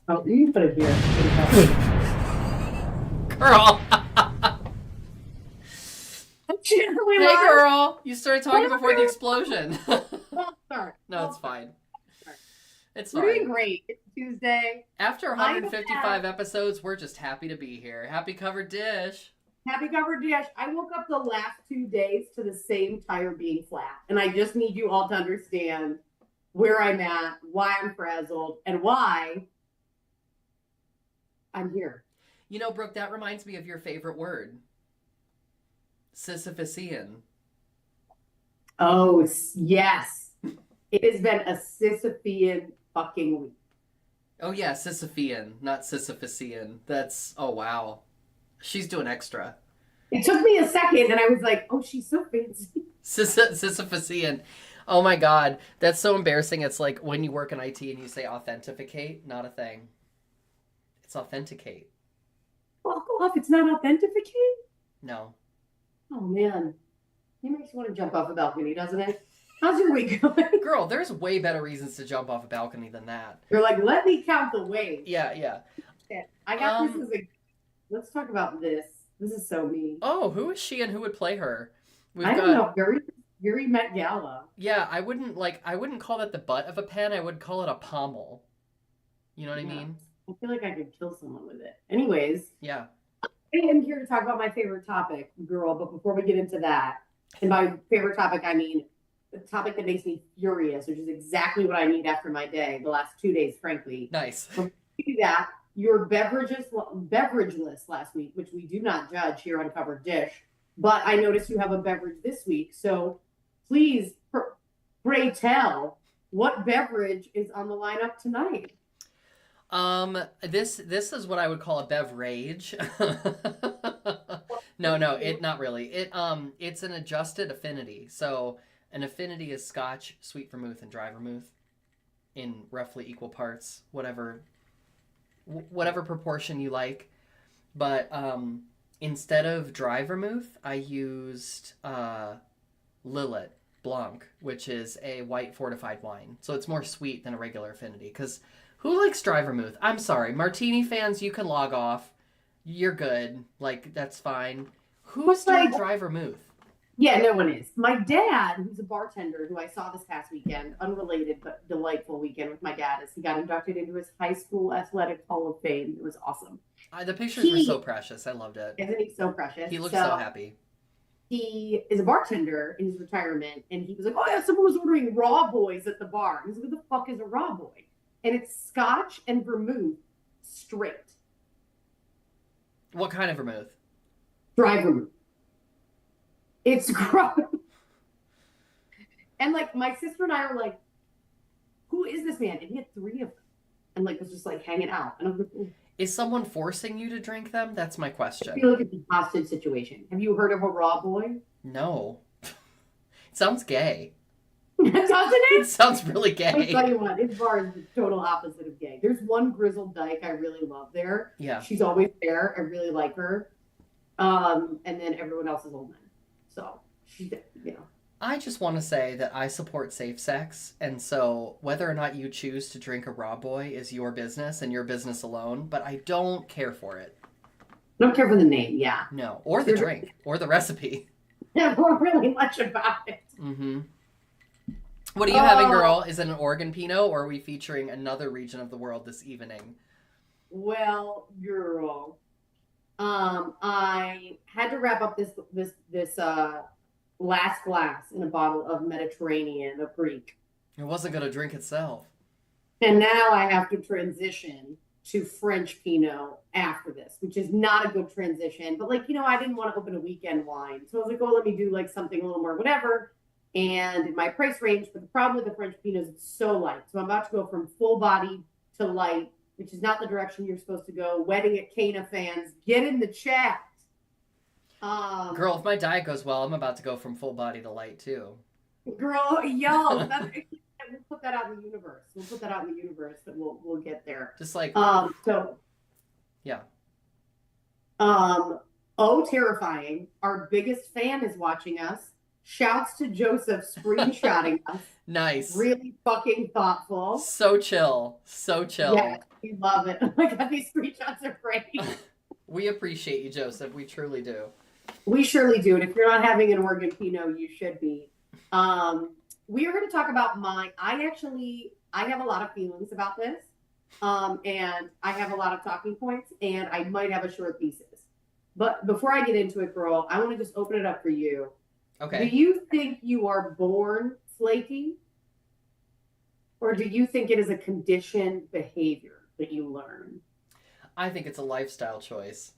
Oh, you can put it here. Girl. Generally Hey, live. girl. You started talking before the explosion. False start. No, it's False start. fine. Start. It's We're doing fine. great. It's Tuesday. After I have had 155 episodes, we're just happy to be here. Happy covered dish. happy covered dish. I woke up the last 2 days to the same tire being flat, and I just need you all to understand where I'm at, why I'm frazzled, and why I'm here. You know, Brooke, that reminds me of your favorite word, Sisyphusian. Oh yes, it has been a Sisyphean fucking week. Oh, yeah, Sisyphean, not Sisyphusian. That's, oh, wow. She's doing extra. It took me a second, and I was like, "Oh, she's so fancy." Sisyphusian. Oh my God. That's so embarrassing. It's like when you work in IT and you say authenticate, not a thing. It's authenticate. Fuck off! It's not authenticate. No. Oh man, it makes you want to jump off a balcony, doesn't it? How's your week going? Girl, there's way better reasons to jump off a balcony than that. You're like, let me count the waves. Yeah, yeah. I got this Um, as a. Let's talk about this. This is so me. oh, who is she and who would play her? We've I don't got, know. Yuri Met Gala. yeah, I wouldn't call that the butt of a pen. I would call it a pommel. You know what I Yeah, mean? I feel like I could kill someone with it. Anyways, Yeah. I am here to talk about my favorite topic, girl. But before we get into that, and by favorite topic, I mean the topic that makes me furious, which is exactly what I need after my day, the last 2 days, frankly. Nice. Before we do that, your beverage list last week, which we do not judge here on Covered Dish, but I noticed you have a beverage this week. So please, pray tell, what beverage is on the lineup tonight? This is what I would call a beverage. No, no, it not really. It's an adjusted affinity. So an affinity is Scotch, sweet vermouth, and dry vermouth in roughly equal parts, whatever proportion you like. But instead of dry vermouth, I used Lillet Blanc, which is a white fortified wine. So it's more sweet than a regular affinity. Because who likes dry vermouth? I'm sorry. Martini fans, you can log off. You're good. Like, that's fine. Who's doing Like, dry vermouth? yeah, no one is. My dad, who's a bartender, who I saw this past weekend, unrelated but delightful weekend with my dad, as he got inducted into his high school athletic hall of fame. It was awesome. The pictures were so He precious. I loved it. isn't he so precious? He looked so So happy. he is a bartender in his retirement, and he was like, "Oh yeah, someone was ordering raw boys at the bar." He's like, "What the fuck is a raw boy?" And it's Scotch and vermouth straight, What kind of vermouth? dry vermouth. It's gross. And like my sister and I are like, "Who is this man?" And he had three of them, and like was just like hanging out. And I was like, "Ooh." Is someone forcing you to drink them? That's my I question. feel like it's a hostage situation. Have you heard of a raw boy? No. It sounds gay. Doesn't It it? sounds really Let me tell gay. you what, his bar is the total opposite of gay. There's one grizzled dyke I really love there. Yeah. She's always there. I really like her. And then everyone else is old men. So she's, you know. I just want to say that I support safe sex, and so whether or not you choose to drink a raw boy is your business and your business alone, but I don't care for it. I don't care for the name, yeah. No. Or the drink, or the recipe. Yeah, not really much about it. Mm-hmm. What are you having, girl? Is it an Oregon Pinot, or are we featuring another region of the world this evening? Well, girl. I had to wrap up this last glass in a bottle of Mediterranean, of Greek. It wasn't going to drink itself. And now I have to transition to French Pinot after this, which is not a good transition. But like, I didn't want to open a weekend wine. So I was like, oh, let me do like something a little more whatever. And in my price range, but the problem with the French Pinot is it's so light. So I'm about to go from full body to light, which is not the direction you're supposed to go. Wedding at Cana fans, get in the chat. Girl, if my diet goes well, I'm about to go from full body to light too. Girl, yo, we'll put that out in the universe. We'll put that out in the universe, but we'll get there. Just like, So yeah. oh, terrifying! Our biggest fan is watching us. Shouts to Joseph screenshotting us. Nice. Really fucking thoughtful. So chill. So Yeah, chill. we love it. Oh my god, these screenshots are great. We appreciate you, Joseph. We truly do. We surely do. And if you're not having an Oregon Pinot, you should be. We are going to talk about I have a lot of feelings about this. And I have a lot of talking points, and I might have a short thesis. But before I get into it, girl, I want to just open it up for you. Okay. Do you think you are born flaky? Or do you think it is a conditioned behavior that you learn? I think it's a lifestyle choice.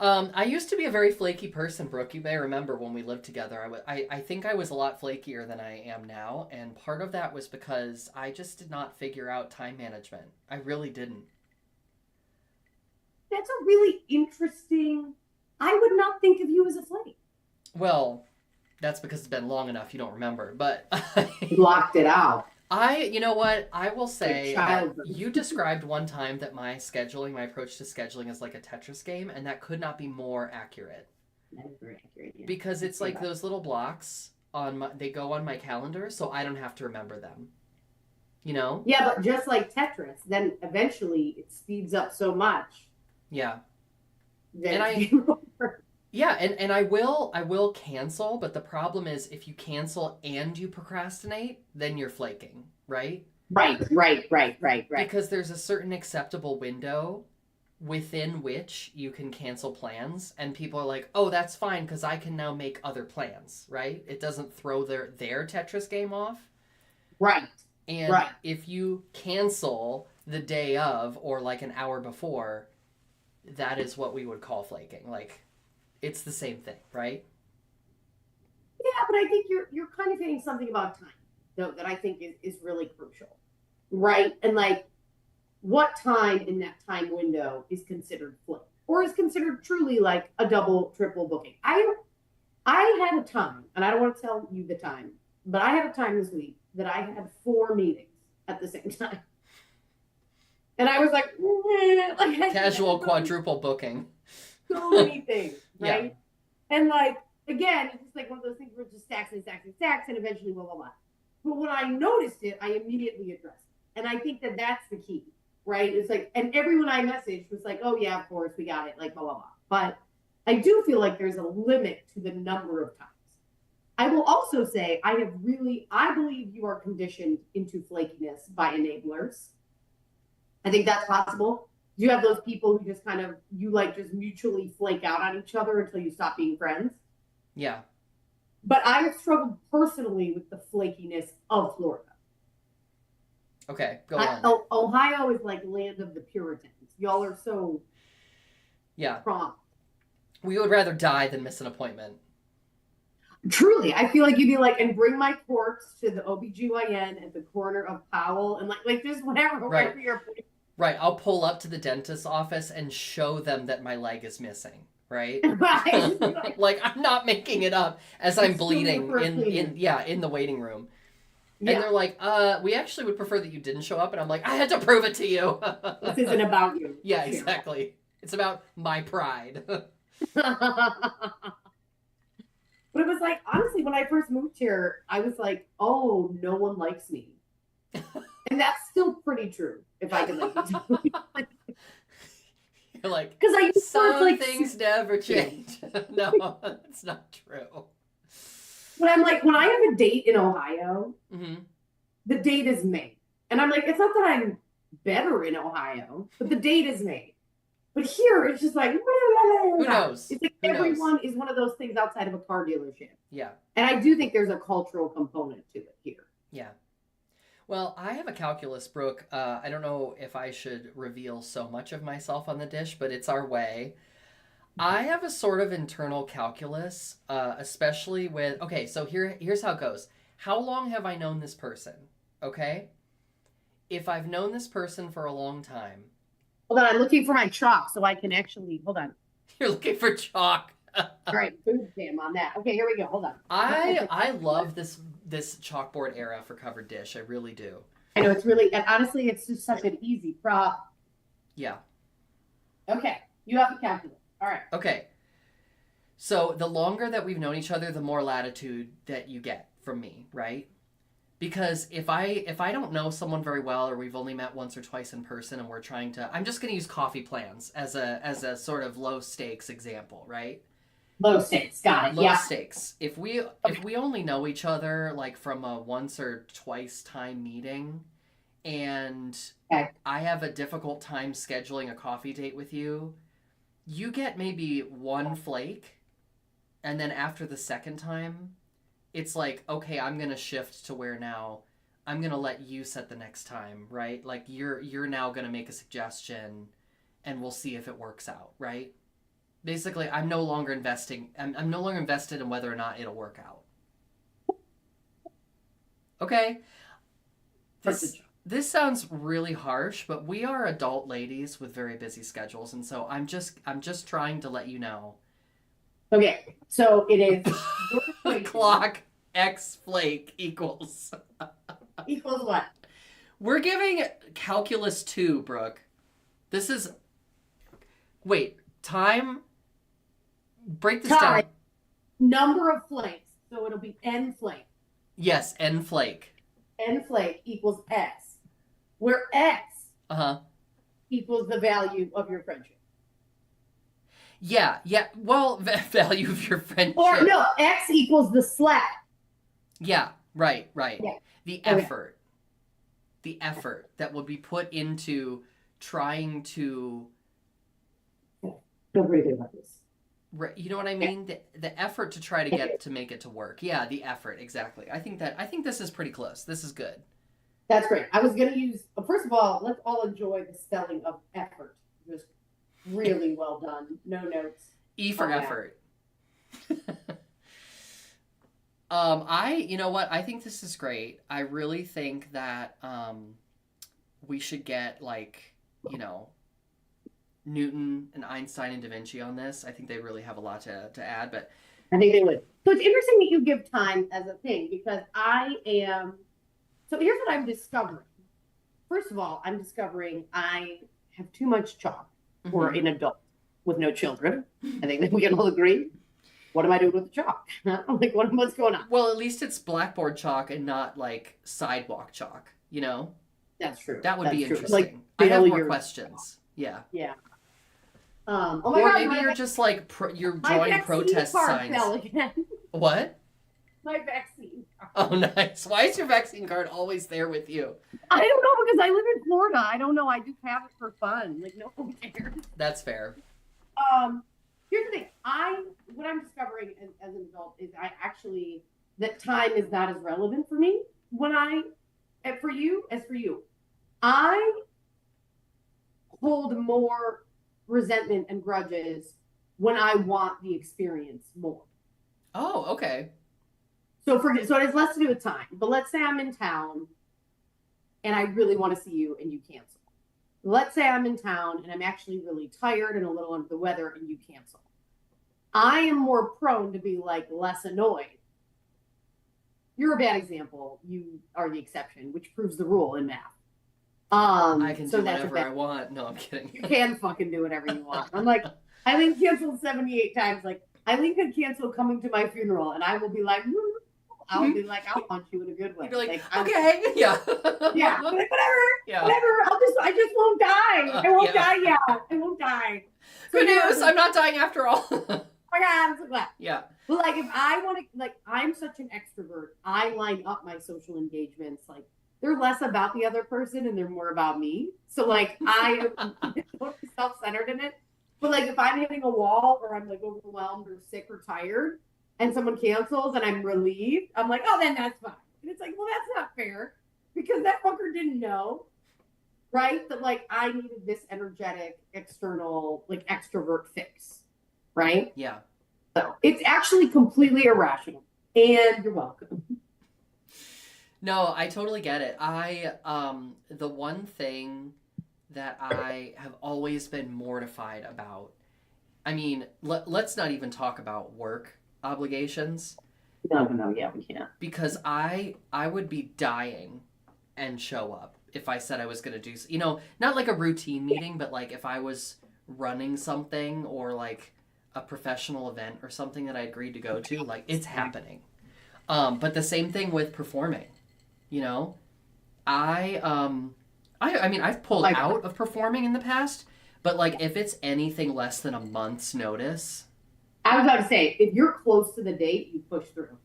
I used to be a very flaky person, Brooke. You may remember when we lived together. I think I was a lot flakier than I am now, and part of that was because I just did not figure out time management. I really didn't. That's a really interesting. I would not think of you as a flake. Well, that's because it's been long enough you don't remember, but Blocked it out. you know what? I will say, Like childhood. you described one time that my approach to scheduling is like a Tetris game, and that could not be more accurate. That is very accurate. Yeah. Because it's like those little blocks they go on my calendar, so I don't have to remember them. You know? Yeah, but just like Tetris, then eventually it speeds up so much. Yeah. That Yeah, and I will cancel, but the problem is if you cancel and you procrastinate, then you're flaking, right? Right. Because there's a certain acceptable window within which you can cancel plans, and people are like, "Oh, that's fine because I can now make other plans," right? It doesn't throw their Tetris game off. Right. And if you cancel the day of or like an hour before, that is what we would call flaking. Like, it's the same thing, right? Yeah, but I think you're kind of hitting something about time, though, that I think is really crucial, right? And like, what time in that time window is considered flake, or is considered truly like a double, triple booking? I had a time, and I don't want to tell you the time, but I had a time this week that I had 4 meetings at the same time, and I was like, like casual quadruple booking. So many things, right? Yeah. And like, again, it's just like one of those things where it's just stacks and stacks and stacks, and eventually blah blah blah. But when I noticed it, I immediately addressed it, and I think that that's the key, right? It's like, and everyone I messaged was like, "Oh yeah, of course, we got it," like blah blah blah. But I do feel like there's a limit to the number of times. I will also say I believe you are conditioned into flakiness by enablers. I think that's possible. Do you have those people who just kind of, you like just mutually flake out on each other until you stop being friends? Yeah. But I have struggled personally with the flakiness of Florida. Okay, go on. Ohio is like land of the Puritans. Y'all are so prompt. We would rather die than miss an appointment. Truly, I feel like you'd be like, and bring my corpse to the OBGYN at the corner of Powell, and like just whatever. Right. Right. I'll pull up to the dentist's office and show them that my leg is missing. Right. Right. Like, I'm not making it up as I'm bleeding in the waiting room. Yeah. And they're like, we actually would prefer that you didn't show up. And I'm like, I had to prove it to you. This isn't about you. Yeah, exactly. It's about my pride. But it was like, honestly, when I first moved here, I was like, oh, no one likes me. And that's still pretty true, if I can like You're like, because I used some things never change. No, it's not true. But I'm like, when I have a date in Ohio, mm-hmm. the date is made. And I'm like, it's not that I'm better in Ohio, but the date is made. But here, it's just like, who knows? It's like everyone is one of those things outside of a car dealership. Yeah. And I do think there's a cultural component to it here. Yeah. Well, I have a calculus, Brooke. I don't know if I should reveal so much of myself on the dish, but it's our way. I have a sort of internal calculus, especially with... Okay, so here's how it goes. How long have I known this person? Okay? If I've known this person for a long time... Hold on, I'm looking for my chalk so I can actually... Hold on. You're looking for chalk. All right, food jam on that. Okay, here we go. Hold on. I love this chalkboard era for covered dish. I really do. I know, it's really... And honestly, it's just such an easy prop. Yeah. Okay, you have a calculus. All right. Okay. So the longer that we've known each other, the more latitude that you get from me, right? Because if I don't know someone very well, or we've only met once or twice in person, and we're trying to, I'm just going to use coffee plans as a sort of low stakes example, right? Low stakes. Got it. Low Yeah. stakes. If we only know each other like from a once or twice time meeting, and Okay. I have a difficult time scheduling a coffee date with you, you get maybe one flake, and then after the second time, it's like, okay, I'm gonna shift to where now I'm gonna let you set the next time, right? Like you're now gonna make a suggestion, and we'll see if it works out, right? Basically, I'm no longer investing. I'm no longer invested in whether or not it'll work out. Okay, this sounds really harsh, but we are adult ladies with very busy schedules, and so I'm just trying to let you know. Okay. So it is your equation Clock X flake equals. equals what? We're giving calculus 2, Brooke. This is. Wait, time. Break this Time. down. Number of flakes. So it'll be n flake. Yes, N flake. N flake equals x, where x Uh-huh. equals the value of your friendship. Yeah. Well, value of your friendship. Or no, x equals the slack. Yeah, right. Yeah. The Okay. effort. The effort that will be put into trying to. Feel pretty good about this. You know what I mean? The effort to try to get to make it to work. Yeah, the effort, exactly. I think this is pretty close. This is good. That's great. I was going to use, first of all, let's all enjoy the spelling of effort. Just really well done. No notes. E for effort. You know what? I think this is great. I really think that we should get Newton and Einstein and Da Vinci on this. I think they really have a lot to add, but I think they would. So it's interesting that you give time as a thing, because so here's what I'm discovering. First of all, I'm discovering I have too much chalk for an adult with no children. I think that we can all agree. What am I doing with the chalk? I'm like, what's going on? Well, at least it's blackboard chalk and not like sidewalk chalk, you know? That's true. That would be true. interesting. Like, I have more failure. questions. Yeah. Yeah. Or God, maybe you're just like you're my drawing vaccine protest card signs. fell again. What? My vaccine card. Oh, nice. Why is your vaccine card always there with you? I don't know, because I live in Florida. I don't know. I just have it for fun. Like, no one cares. That's fair. Here's the thing. What I'm discovering as an adult is that time is not as relevant for me as for you. I hold more resentment and grudges when I want the experience more. Oh, okay. So it has less to do with time. But let's say I'm in town and I really want to see you and you cancel. Let's say I'm in town and I'm actually really tired and a little under the weather and you cancel. I am more prone to be like less annoyed. You're a bad example. You are the exception, which proves the rule in math. I can so do that's whatever I want. No, I'm kidding. You can fucking do whatever you want. I'm like, Eileen canceled 78 times. Like, Eileen could cancel coming to my funeral, and I will be like, I'll be like, I'll punch you in a good way. You'd be like I'm, okay, yeah. Yeah, I'm like, whatever. Yeah. Whatever. I just won't die. I won't die yet. I won't die. Good news, I'm not dying after all. Oh my God, I'm so glad. Yeah. But like, if I want to, like, I'm such an extrovert. I line up my social engagements. Like, they're less about the other person and they're more about me. So like, I am totally self-centered in it. But like, if I'm hitting a wall or I'm like overwhelmed or sick or tired and someone cancels and I'm relieved, I'm like, oh, then that's fine. And it's like, well, that's not fair, because that fucker didn't know, right? That like, I needed this energetic, external, like extrovert fix, right? Yeah. So it's actually completely irrational. And you're welcome. No, I totally get it. The one thing that I have always been mortified about, I mean, let's not even talk about work obligations. No, yeah, we can't. Because I would be dying and show up if I said I was going to do, not like a routine meeting, but like if I was running something or like a professional event or something that I agreed to go to, like it's happening. But the same thing with performing, you know, I mean, I've pulled Like, out of performing in the past, but like if it's anything less than a month's notice, I was about to say, if you're close to the date, you push through.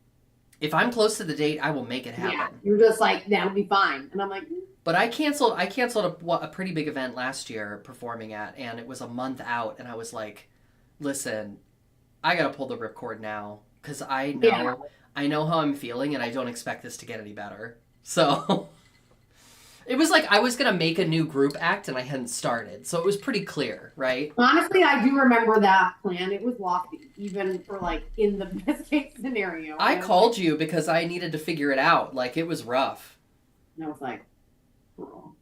if I'm close to the date, I will make it Yeah, happen. you're just like, that'll be fine. And I'm like, But I canceled a pretty big event last year performing at, and it was a month out, and I was like, listen, I gotta pull the ripcord now because yeah. I know how I'm feeling, and I don't expect this to get any better. So it was like I was gonna make a new group act, and I hadn't started, so it was pretty clear, right? Honestly, I do remember that plan. It was lofty, even for like in the best case scenario. I was called like, you because I needed to figure it out. Like it was rough. and I was like, oh.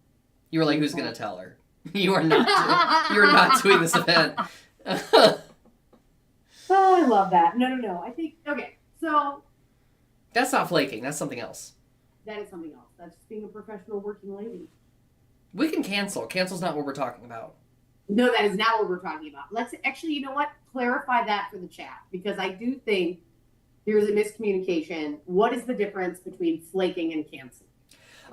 You were like, "Who's gonna tell her? You are not. You are not doing this event." Oh, I love that. No. I think, okay, so That's not flaking. That's something else. that is something else. That's just being a professional working lady. We can cancel. Cancel's not what we're talking about. No, that is not what we're talking about. Let's actually, you know what? Clarify that for the chat because I do think there's a miscommunication. What is the difference between flaking and canceling?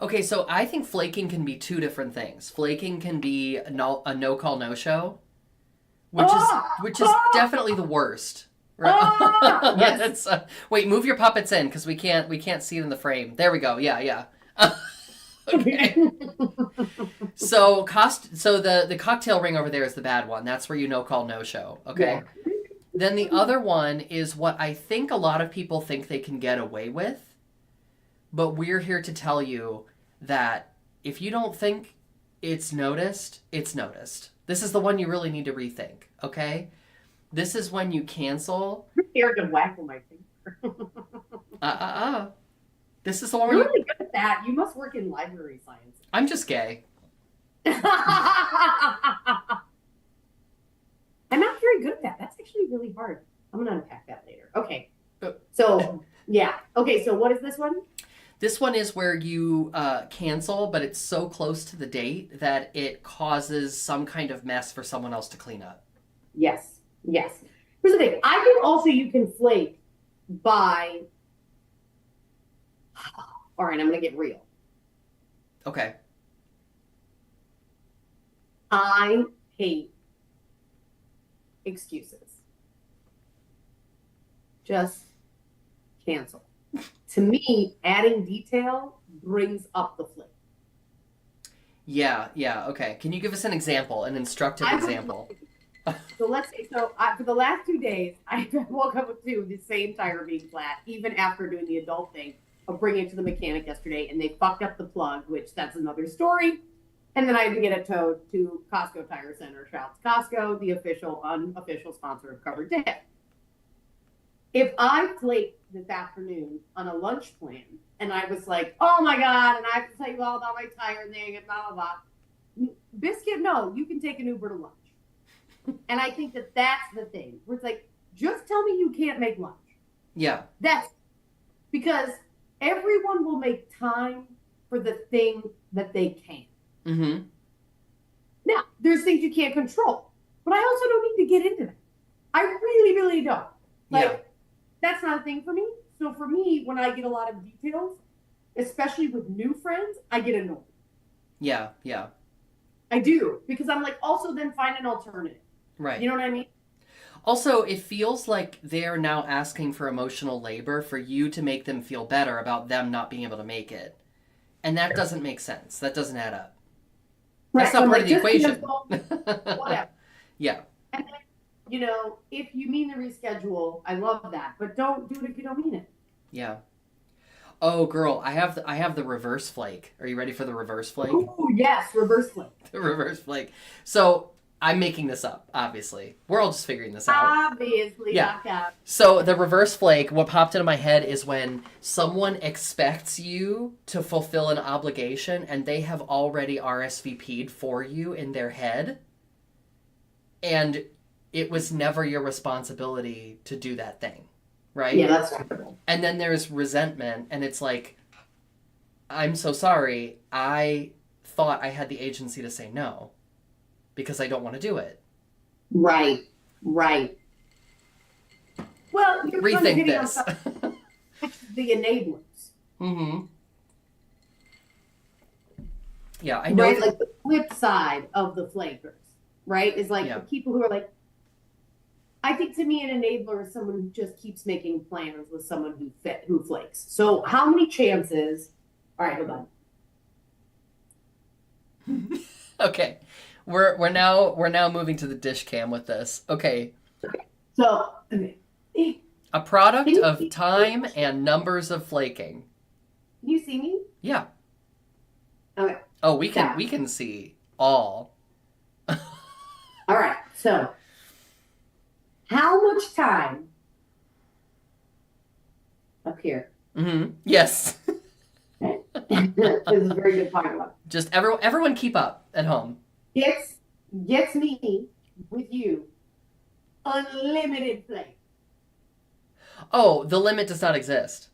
Okay, so I think flaking can be two different things. Flaking can be a no call no show, which is definitely the worst. Right? Yes. Wait, move your puppets in because we can't see it in the frame. There we go. Yeah. Okay. So the cocktail ring over there is the bad one. That's where you no call no show. Okay. Yeah. Then the other one is what I think a lot of people think they can get away with, but we're here to tell you that if you don't think it's noticed, it's noticed. This is the one you really need to rethink. Okay. This is when you cancel. I'm scared to whack on my finger. This is the one You're where really good at that. You must work in library science. I'm just gay. I'm not very good at that. That's actually really hard. I'm gonna unpack that later. Okay. So yeah. Okay. So what is this one? This one is where you cancel, but it's so close to the date that it causes some kind of mess for someone else to clean up. Yes. Here's the thing. I think also you can flake by. All right, I'm gonna get real. Okay. I hate excuses. Just cancel. To me, adding detail brings up the flake. Yeah, okay. Can you give us an example, an instructive example? So let's say, for the last 2 days, I woke up to the same tire being flat, even after doing the adult thing of bringing it to the mechanic yesterday, and they fucked up the plug, which that's another story. And then I had to get it towed to Costco Tire Center. Shouts Costco, the official, unofficial sponsor of Covered Dick. If I flaked this afternoon on a lunch plan, and I was like, oh my God, and I have to tell you all about my tire thing and blah, blah, blah. Biscuit, no, you can take an Uber to lunch. And I think that that's the thing. Where it's like, just tell me you can't make lunch. Yeah. That's because everyone will make time for the thing that they can. Mm-hmm. Now, there's things you can't control, but I also don't need to get into that. I really, really don't. That's not a thing for me. So for me, when I get a lot of details, especially with new friends, I get annoyed. Yeah. I do, because I'm like, also then find an alternative. Right. You know what I mean? Also, it feels like they're now asking for emotional labor for you to make them feel better about them not being able to make it. And that doesn't make sense. That doesn't add up. Right. That's not part of the equation. Whatever. Yeah. And then, if you mean to reschedule, I love that. But don't do it if you don't mean it. Yeah. Oh, girl, I have the reverse flake. Are you ready for the reverse flake? Oh, yes, reverse flake. The reverse flake. So I'm making this up, obviously. We're all just figuring this out. Obviously, yeah. So the reverse flake, what popped into my head is when someone expects you to fulfill an obligation and they have already RSVP'd for you in their head. And it was never your responsibility to do that thing. Right? Yeah, that's terrible. And then there's resentment, and it's like, I'm so sorry. I thought I had the agency to say no because I don't want to do it. Right. Well, you're kind of rethink hitting on this. the enablers. Mm-hmm. Yeah, I know. Right? Like the flip side of the flakers, right? Is like Yeah. the people who are like, I think to me, an enabler is someone who just keeps making plans with someone who flakes. So how many chances? All right, hold on. Okay. We're now moving to the dish cam with this. Okay. So okay. A product Can you of see time me? and numbers of flaking. Can you see me? Yeah. Okay. Oh, we Yeah. can see all. All right. So how much time up here? Mm-hmm. Yes. Okay. This is a very good point. Just everyone keep up at home. Gets me with you unlimited play. Oh, the limit does not exist.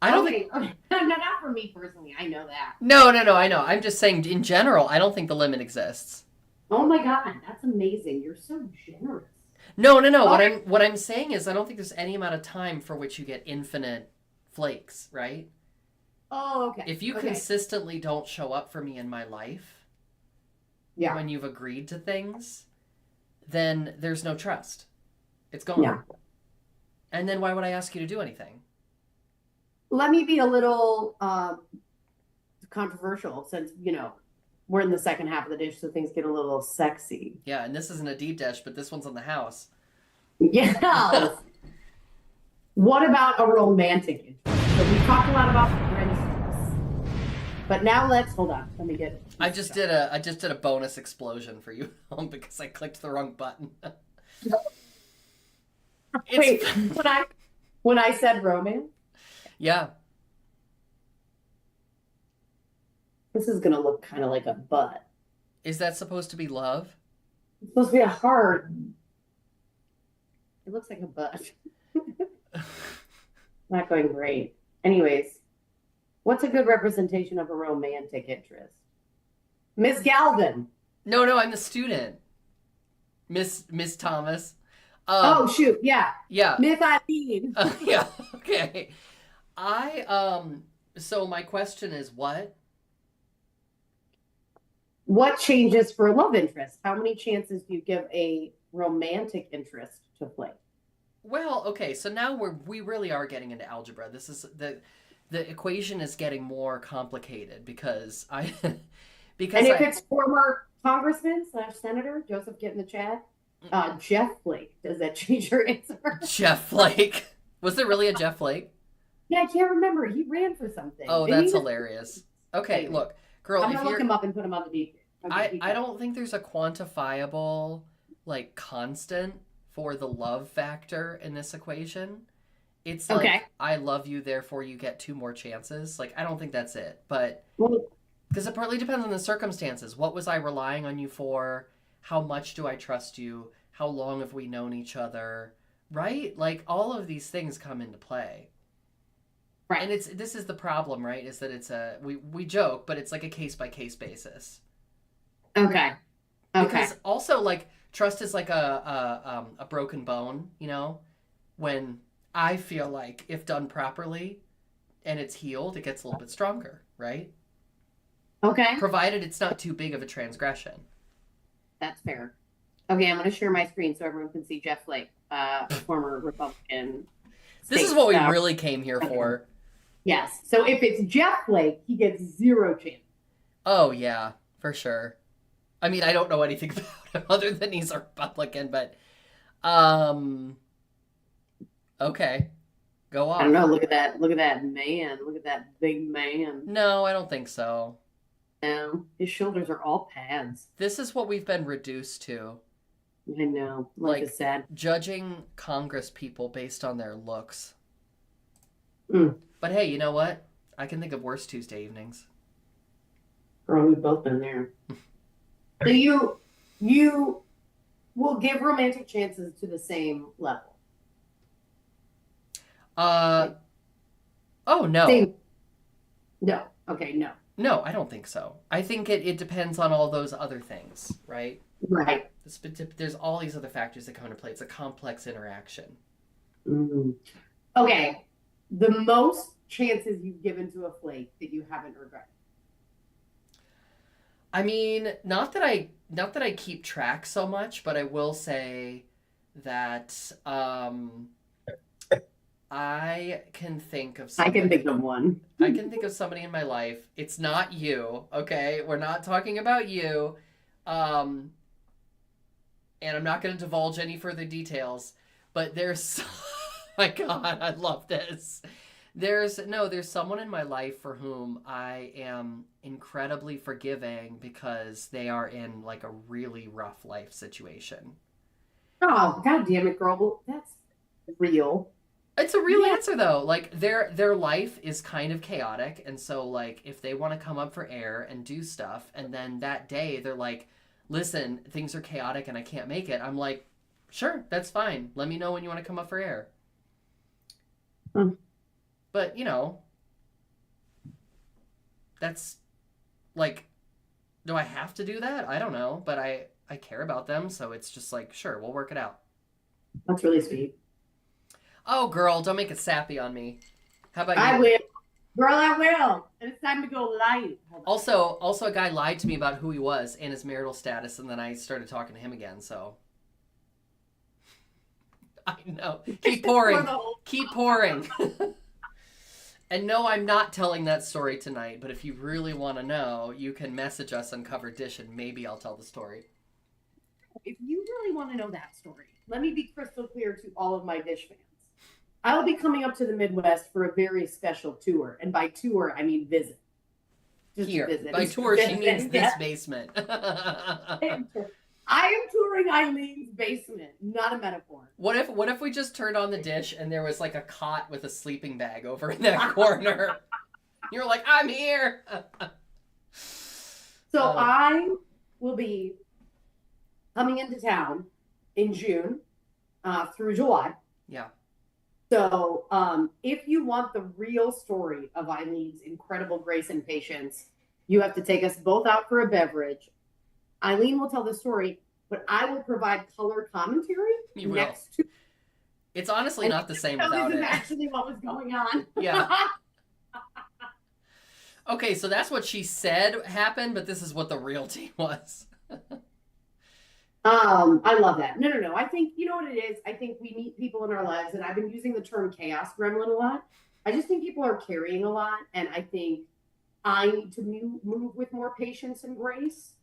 I don't think. Okay. Not for me personally. I know that. No, I know. I'm just saying in general, I don't think the limit exists. Oh my God, that's amazing. You're so generous. No. Okay. What I'm saying is I don't think there's any amount of time for which you get infinite flakes, right? Oh, okay. If you Okay. consistently don't show up for me in my life Yeah. when you've agreed to things, then there's no trust. It's gone. Yeah. And then why would I ask you to do anything? Let me be a little controversial since, we're in the second half of the dish, so things get a little sexy. Yeah, and this isn't a deep dish, but this one's on the house. Yes. What about a romantic interest? So we talked a lot about friendships, but now hold on. Let me get. I just did a bonus explosion for you because I clicked the wrong button. Wait, when I said romance, Yeah. this is gonna look kind of like a butt. Is that supposed to be love? It's supposed to be a heart. It looks like a butt. Not going great. Anyways, what's a good representation of a romantic interest? Miss Galvin. No, I'm the student. Miss Thomas. Oh shoot, yeah. Yeah. Miss Eileen. Yeah. Okay. So my question is what? What changes for a love interest? How many chances do you give a romantic interest to play? Well, okay, so now we really are getting into algebra. This is the equation is getting more complicated because And if it's former congressman / senator, Joseph, get in the chat. Jeff Flake. Does that change your answer? Jeff Flake. Was there really a Jeff Flake? Yeah, I can't remember. He ran for something. Oh, that's hilarious. Okay, look, girl, I'm if gonna you're look him up and put him on the deep. I don't think there's a quantifiable like constant for the love factor in this equation. It's like Okay. I love you, therefore you get 2 more chances. Like I don't think that's it, but Well, because it partly depends on the circumstances. What was I relying on you for? How much do I trust you? How long have we known each other? Right? Like all of these things come into play. right. And this is the problem, right? Is that it's we joke, but it's like a case by case basis. Okay. Okay. Because also like trust is like a broken bone, when I feel like if done properly and it's healed, it gets a little bit stronger, right? Okay. Provided it's not too big of a transgression. That's fair. Okay, I'm going to share my screen so everyone can see Jeff Flake, former Republican. This is what we really came here for. Yes. So if it's Jeff Flake, he gets 0 chance. Oh, yeah, for sure. I mean, I don't know anything about him other than he's a Republican, but okay. Go off. I don't know. Look at that. Look at that man. Look at that big man. No, I don't think so. No, his shoulders are all pads. This is what we've been reduced to. I know. Life is sad. Judging Congress people based on their looks. Mm. But hey, you know what? I can think of worse Tuesday evenings. Girl, we've both been there. So you will give romantic chances to the same level. Oh no. Same. No. Okay, no. No, I don't think so. I think it depends on all those other things, right? Right. There's all these other factors that come into play. It's a complex interaction. Mm. Okay. The most chances you've given to a flake that you haven't regretted. I mean, not that I keep track so much, but I will say that I can think of I can think somebody. of one. I can think of somebody in my life. It's not you, okay? We're not talking about you. Um, and I'm not going to divulge any further details, but there's my god, I love this. There's someone in my life for whom I am incredibly forgiving because they are in like a really rough life situation. Oh, god damn it, girl. Well, that's real. It's a real Yeah. answer though. Like their life is kind of chaotic, and so like if they want to come up for air and do stuff, and then that day they're like, "Listen, things are chaotic and I can't make it." I'm like, "Sure, that's fine. Let me know when you want to come up for air." Hmm. But that's like, do I have to do that? I don't know, but I care about them, so it's just like, sure, we'll work it out. That's really sweet. Oh, girl, don't make it sappy on me. How about I you? will. Girl, I will. And it's time to go light. Hold on. Also, a guy lied to me about who he was and his marital status, and then I started talking to him again. So I know. Keep For pouring, the whole keep pouring. And no, I'm not telling that story tonight. But if you really want to know, you can message us on Covered Dish, and maybe I'll tell the story. if you really want to know that story, let me be crystal clear to all of my Dish fans. I will be coming up to the Midwest for a very special tour. And by tour, I mean visit. Just Here, visit. by It's tour, she visit. means this Yeah. basement. I am touring Eileen's basement, not a metaphor. What if we just turned on the dish and there was like a cot with a sleeping bag over in that corner? You're like, I'm here. So I will be coming into town in June through July. Yeah. So if you want the real story of Eileen's incredible grace and patience, you have to take us both out for a beverage. Eileen will tell the story, but I will provide color commentary You will. next to. It's honestly And not the same so without this is it. actually what was going on. Yeah. Okay, so that's what she said happened, but this is what the real tea was. I love that. No, no, no. I think you know what it is. I think we meet people in our lives, and I've been using the term chaos gremlin a lot. I just think people are carrying a lot, and I think I need to move with more patience and grace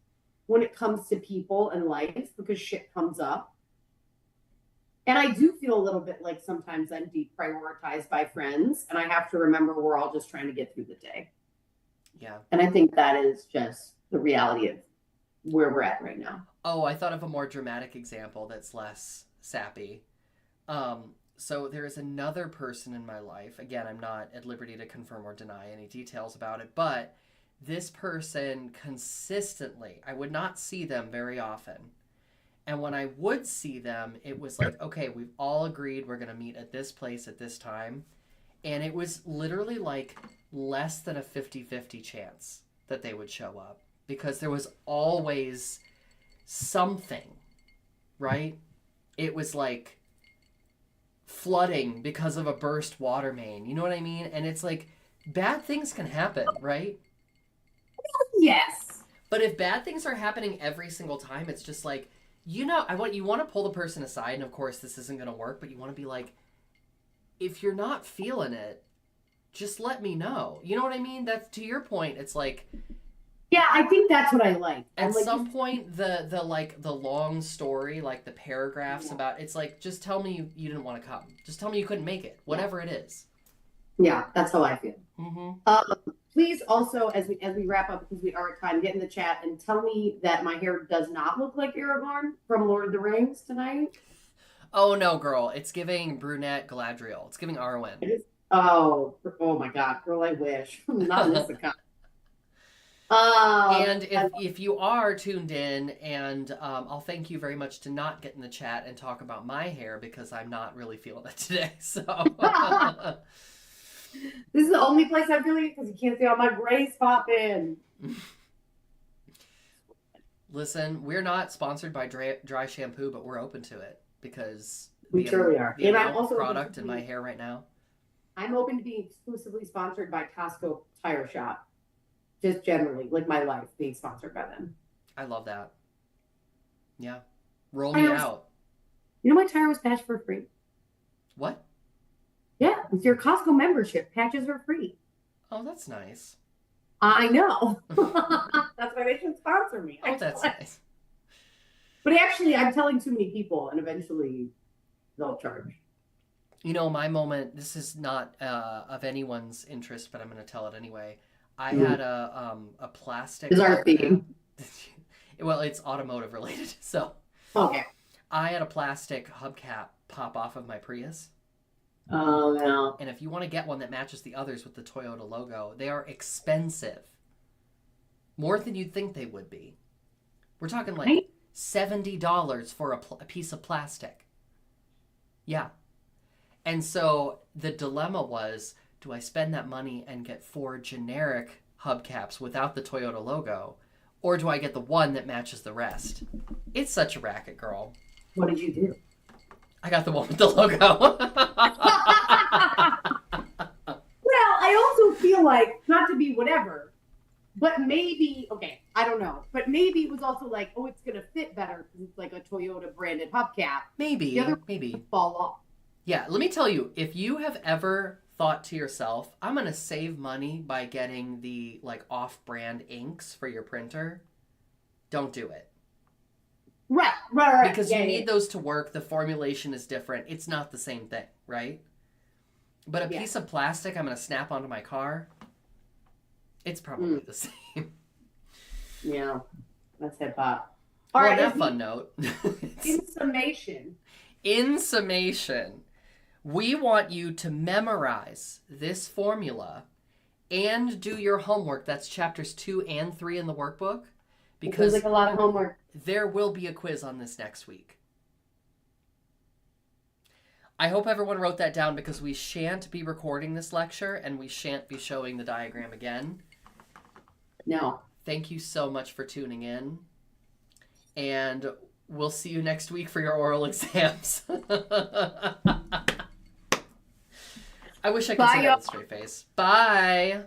when it comes to people and life because shit comes up. And I do feel a little bit like sometimes I'm deprioritized by friends, and I have to remember we're all just trying to get through the day. Yeah. And I think that is just the reality of where we're at right now. Oh, I thought of a more dramatic example that's less sappy. So there is another person in my life. Again, I'm not at liberty to confirm or deny any details about it, but this person consistently, I would not see them very often. And when I would see them, it was like, okay, we've all agreed we're going to meet at this place at this time. And it was literally like less than a 50-50 chance that they would show up because there was always something, right? It was like flooding because of a burst water main. You know what I mean? And it's like bad things can happen, right? Yes. But if bad things are happening every single time, it's just like, you want to pull the person aside, and of course this isn't going to work, but you want to be like, if you're not feeling it, just let me know. You know what I mean? That's to your point. It's like Yeah, I think that's what I like. at Like, some point the long story, like the paragraphs yeah. about it's like just tell me you didn't want to come. Just tell me you couldn't make it. Whatever it is. Yeah, that's how I feel. Mm-hmm. Please also, as we wrap up, because we are at time, get in the chat and tell me that my hair does not look like Aragorn from Lord of the Rings tonight. Oh no, girl! It's giving brunette Galadriel. It's giving Arwen. Oh my God, girl, I wish. Not in this account. And if you are tuned in, and I'll thank you very much to not get in the chat and talk about my hair because I'm not really feeling it today. So this is the only place I feel it because you can't see all my grays pop in. Listen, we're not sponsored by dry shampoo, but we're open to it because We truly are. the And I'm amount of also product in my hair right now. I'm open to being exclusively sponsored by Costco Tire Shop. Just generally, like my life being sponsored by them. I love that. Yeah. Roll me out. You know my tire was patched for free? What? Yeah, with your Costco membership, patches are free. Oh, that's nice. I know. That's why they should sponsor me. Oh, that's nice. But actually, I'm telling too many people, and eventually they'll charge. You know, my moment, this is not of anyone's interest, but I'm going to tell it anyway. I had a plastic... Is our theme. Well, it's automotive related, so... Okay. I had a plastic hubcap pop off of my Prius. Oh, no. And if you want to get one that matches the others with the Toyota logo, they are expensive. More than you'd think they would be. We're talking like $70 for a piece of plastic. Yeah. And so the dilemma was, do I spend that money and get 4 generic hubcaps without the Toyota logo? Or do I get the one that matches the rest? It's such a racket, girl. What did you do? I got the one with the logo. Well, I also feel like, not to be whatever, but maybe, okay, I don't know. But maybe it was also like, oh, it's going to fit better because it's like a Toyota branded hubcap. Maybe. The other maybe. Fall off. Yeah, let me tell you, if you have ever thought to yourself, I'm going to save money by getting the like off-brand inks for your printer, don't do it. Right. Because you need those to work. The formulation is different. It's not the same thing, right? But a piece of plastic I'm going to snap onto my car, it's probably the same. Yeah, that's hip-hop. All right, on that fun note. In summation, we want you to memorize this formula and do your homework. That's chapters 2 and 3 in the workbook. Because like a lot of homework. There will be a quiz on this next week. I hope everyone wrote that down because we shan't be recording this lecture and we shan't be showing the diagram again. No. Thank you so much for tuning in. And we'll see you next week for your oral exams. I wish I could say that with a straight face. Bye.